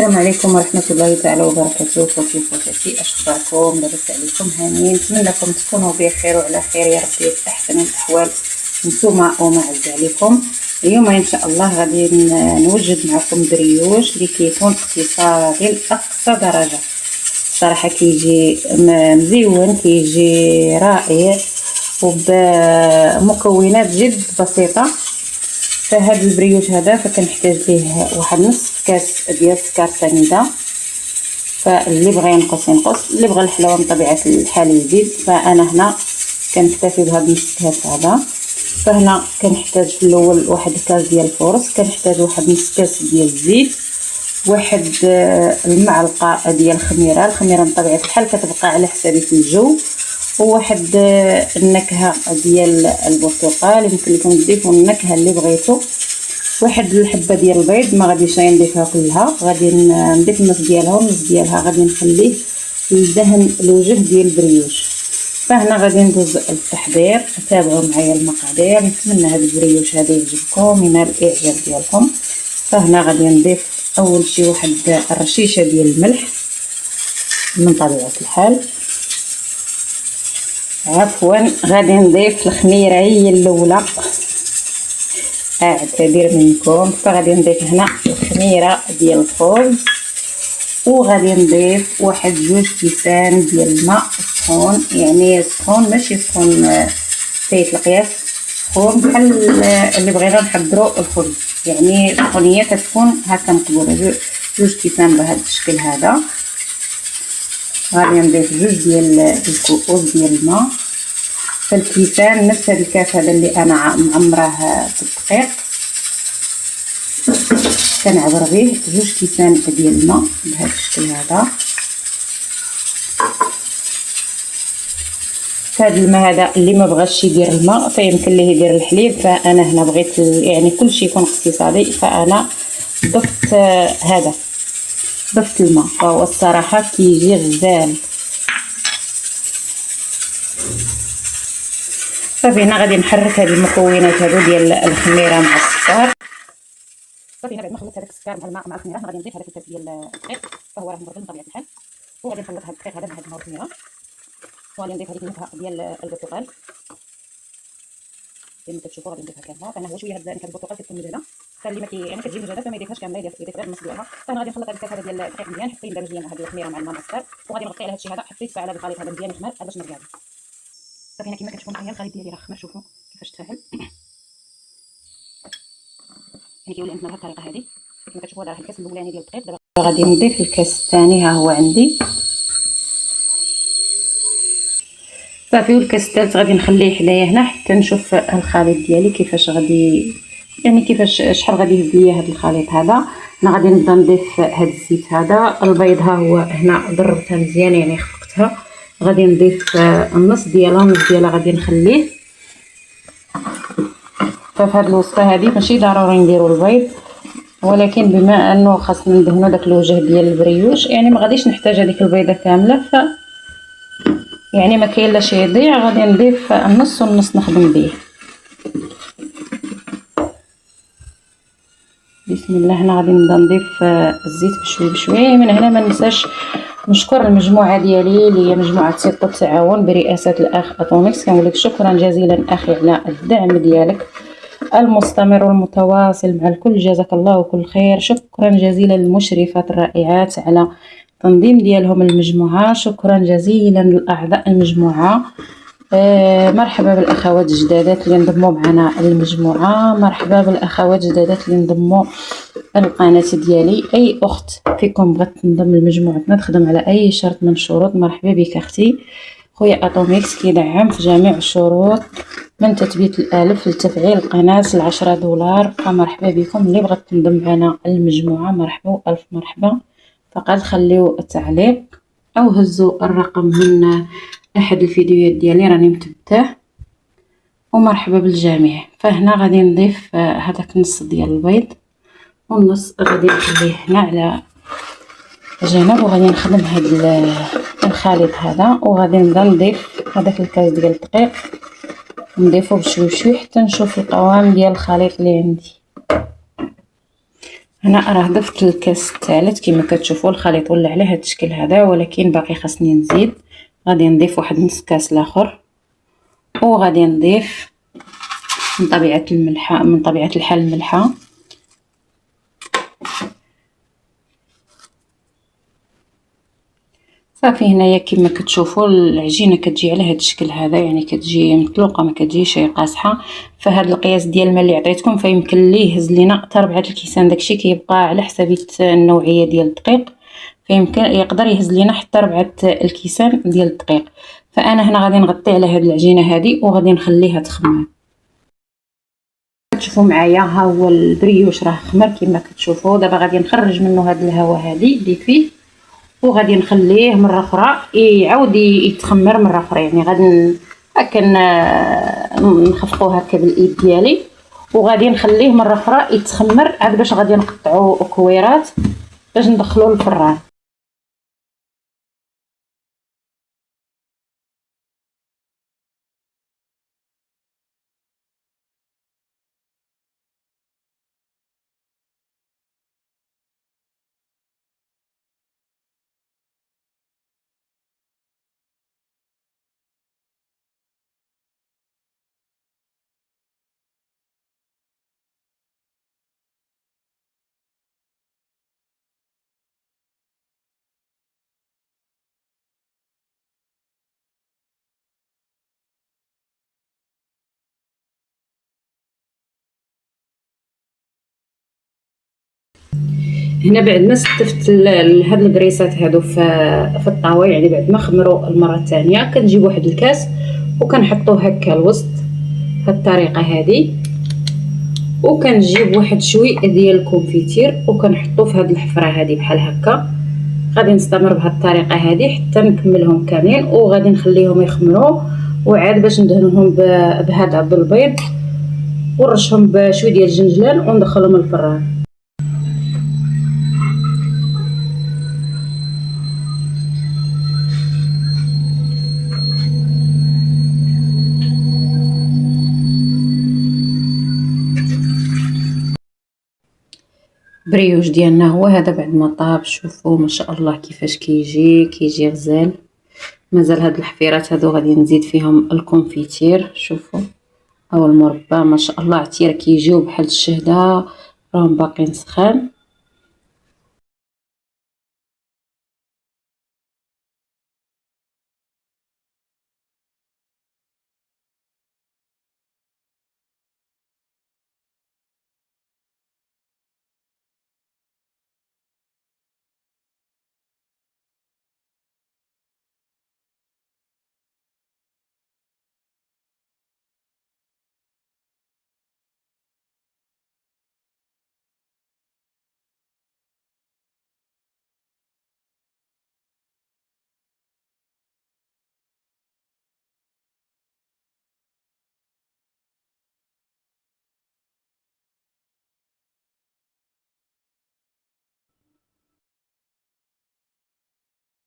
السلام عليكم ورحمة الله تعالى وبركاته. خوتي وخواتاتي، أخباركم؟ لاباس عليكم؟ هانيين. نتمنىكم تكونوا بخير وعلى خير يا ربي، في أحسن الأحوال نتوما وما عز عليكم. اليوم إن شاء الله غادي نوجد معكم بريوش اللي كيكون اقتصادي لأقصى درجة. صراحة كيجي مزيون، كيجي رائع وبمكونات جد بسيطة. فهاد البريوش هذا فكنحتاج ليه واحد نصف كاس ديال السكر سنيده، فاللي بغى ينقص ينقص، اللي بغى الحلاوه من طبيعه الحال يزيد. فانا هنا كنكتفي بهاد نصف كاس هذا. فهنا كنحتاج في الاول واحد كاس ديال الفورص، كنحتاج واحد نصف كاس ديال الزيت، واحد المعلقه ديال الخميره من طبيعه الحال كتبقى على حسابي في الجو، وواحد النكهه ديال البرتقال يمكن لكم تضيفوا النكهه اللي بغيتو، واحد الحبه ديال البيض ما غاديش نضيفها كلها، غادي نضيف النص ديالها والنص ديالها غادي نخليه لدهن الوجه ديال البريوش. فهنا غادي ندوز التحضير، تابعوا معايا المقادير. نتمنى هاد البريوش هذا يعجبكم، ينال الاعجاب ديالكم. فهنا غادي نضيف اول شي واحد الرشيشه ديال الملح من طبيعه الحال. عفوا غادي نضيف الخميره هي الاولى، اعتذر منكم. فغادي نضيف هنا الخميره ديال الخبز، وغادي نضيف واحد جوج كيسان ديال الماء سخون، يعني سخون ماشي سخون فايت القياس، سخون بحال اللي بغينا نحضروا الخبز، يعني سخونيه كتكون هكا مقبوله. جوج كيسان بهذا الشكل هذا. غادي نضيف جوج ديال الكؤوس ديال الماء. فالكيسان نفس هذا الكاس هذا اللي انا معمراه بالدقيق، كنعبر به جوج كيسان ديال الماء بهذا الشكل هذا. فهاد الماء هذا اللي ما بغاش يدير الماء فيمكن ليه يدير الحليب، فانا هنا بغيت يعني كلشي يكون اقتصادي، فانا ضفت هذا، ضفت الماء، فهو الصراحه كيجي غزال. صافي هنا غادي نحرك هاد المكونات هادو ديال الخميره مع السكر. صافي هنا بعد ما خلطت هذاك السكر مع الماء مع الخميره غادي نضيف هذاك الكاس ديال الدقيق، فهو راه مبرد من طبيعه الحال، وغادي نخلط هذا الدقيق هذا مع هاد الماء والخميره، وغادي نضيف هذيك النكهه ديال البرتقال كما كتشوفوا. غادي نضيفها كامله، فانا هو شويه هاد نكهه البرتقال كتكون مزيانه، فاللي ما يعني كتجي مزيانه فما يضيفهاش كامله، يضيف غير النص ديالها. فانا غادي نخلط هذا الكاس هذا ديال الدقيق مزيان حتى يندمج ليا هاد الخميره مع الماء مع السكر، وغادي نغطي على هادشي هذا حتى يتفاعل هذا الخليط هذا مزيان يخمر باش نرجعو. صافي هنا كما كتشوفوا معايا الخليط ديالي راه خمر، شوفوا كيفاش تفاعل. يعني كيولي عندنا بهذه الطريقه هذه كما كتشوفوا. هذا راه الكاس الاولاني ديال الدقيق، دابا غادي نضيف الكاس الثاني، ها هو عندي. صافي والكاس الثالث غادي نخليه حدايا هنا حتى نشوف الخليط ديالي كيفاش غادي، يعني كيفاش شحال غادي يهز ليا هذا الخليط هذا. انا غادي نبدا نضيف هذا الزيت هذا. البيض ها هو هنا ضربتها مزيان يعني خفقتها. غادي نضيف النص ديالها والنص ديالها غادي نخليه. ففي هذه الوصفه هذه ماشي ضروري نديروا البيض، ولكن بما انه خاصنا ندهنوا داك الوجه ديال البريوش يعني ما غاديش نحتاج هذيك البيضه كامله، ف يعني ما كاين لا شي يضيع. غادي نضيف النص والنص نخدم به. بسم الله. هنا غادي نبدا نضيف الزيت بشوي بشوي. من هنا ما ننساش نشكر المجموعه ديالي اللي هي مجموعه ستة التعاون برئاسه الاخ اتوميكس. كنقول لك شكرا جزيلا اخي على الدعم ديالك المستمر والمتواصل مع الكل، جزاك الله كل خير. شكرا جزيلا للمشرفات الرائعات على تنظيم ديالهم المجموعه. شكرا جزيلا لاعضاء المجموعه. مرحبا بالاخوات الجدادات اللي انضموا معنا المجموعه. مرحبا بالاخوات الجدادات اللي انضموا القناه ديالي. اي اخت فيكم بغات تنضم لمجموعتنا تخدم على اي شرط من الشروط، مرحبا بك اختي. خويا اتوميكس كيدعم في جميع الشروط، من تثبيت الالف لتفعيل القناه $10. فمرحبا بكم. اللي بغات تنضم معنا المجموعه مرحبا والف مرحبا. فقط خليو التعليق او هزوا الرقم من احد الفيديوهات ديالي راني مثبتاه. ومرحبا بالجميع. فهنا غادي نضيف هذاك النص ديال البيض، والنص غادي نخليه هنا على جنب، وغادي نخدم هذا الخليط هذا. وغادي نبدا نضيف هذاك الكاس ديال الدقيق، نضيفو بشوي بشوي حتى نشوف القوام ديال الخليط اللي عندي. هنا راه ضفت الكاس الثالث كما كتشوفوا. الخليط ولى على هذا الشكل هذا، ولكن باقي خاصني نزيد. غادي نضيف واحد نص كاس الاخر، وغادي نضيف من طبيعه الحال الملحه. صافي هنايا كما كتشوفوا العجينه كتجي على هذا الشكل هذا، يعني كتجي مطلوقه ما كتجيش قاصحه. فهاد القياس ديال الماء اللي عطيتكم فيمكن ليه يهز لينا حتى 4 الكيسان، داكشي كيبقى على حسب النوعيه ديال الدقيق، فيمكن يقدر يهز لينا حتى 4 الكيسان ديال الدقيق. فانا هنا غادي نغطي على هاد العجينه هذه وغادي نخليها تخمر. كتشوفوا معايا ها هو البريوش راه خمر كما كتشوفوا. دابا غادي نخرج منه هاد الهواء هذه اللي فيه، وغادي نخليه مره اخرى يعاود يتخمر مره اخرى. يعني غادي هكا نخفقوه هكا بالايد ديالي، وغادي نخليه مره اخرى يتخمر عاد باش غادي نقطعوا كويرات باش ندخلوه للفران. هنا بعد ما ستفت هاد الكريسات هادو في الطاوه، يعني بعد ما خمروا المره الثانيه، كنجيب واحد الكاس وكنحطوه هكا الوسط بهاد الطريقه هذه، وكنجيب واحد شوي ديال الكونفيتير وكنحطو في هاد الحفره هذه بحال هكا. غادي نستمر بهاد الطريقه هذه حتى نكملهم كاملين، وغادي نخليهم يخمروا، وعاد باش ندهنهم بهذا بالبيض ونرشهم بشويه ديال الجنجلان وندخلهم الفران. بريوش ديالنا هو هذا بعد ما طاب. شوفوا ما شاء الله كيفاش كيجي غزال. مازال هاد الحفيرات هادو غادي نزيد فيهم الكونفيتير. شوفوا او المربى ما شاء الله عتير كيجيو بحال الشهده، راهم باقيين سخان.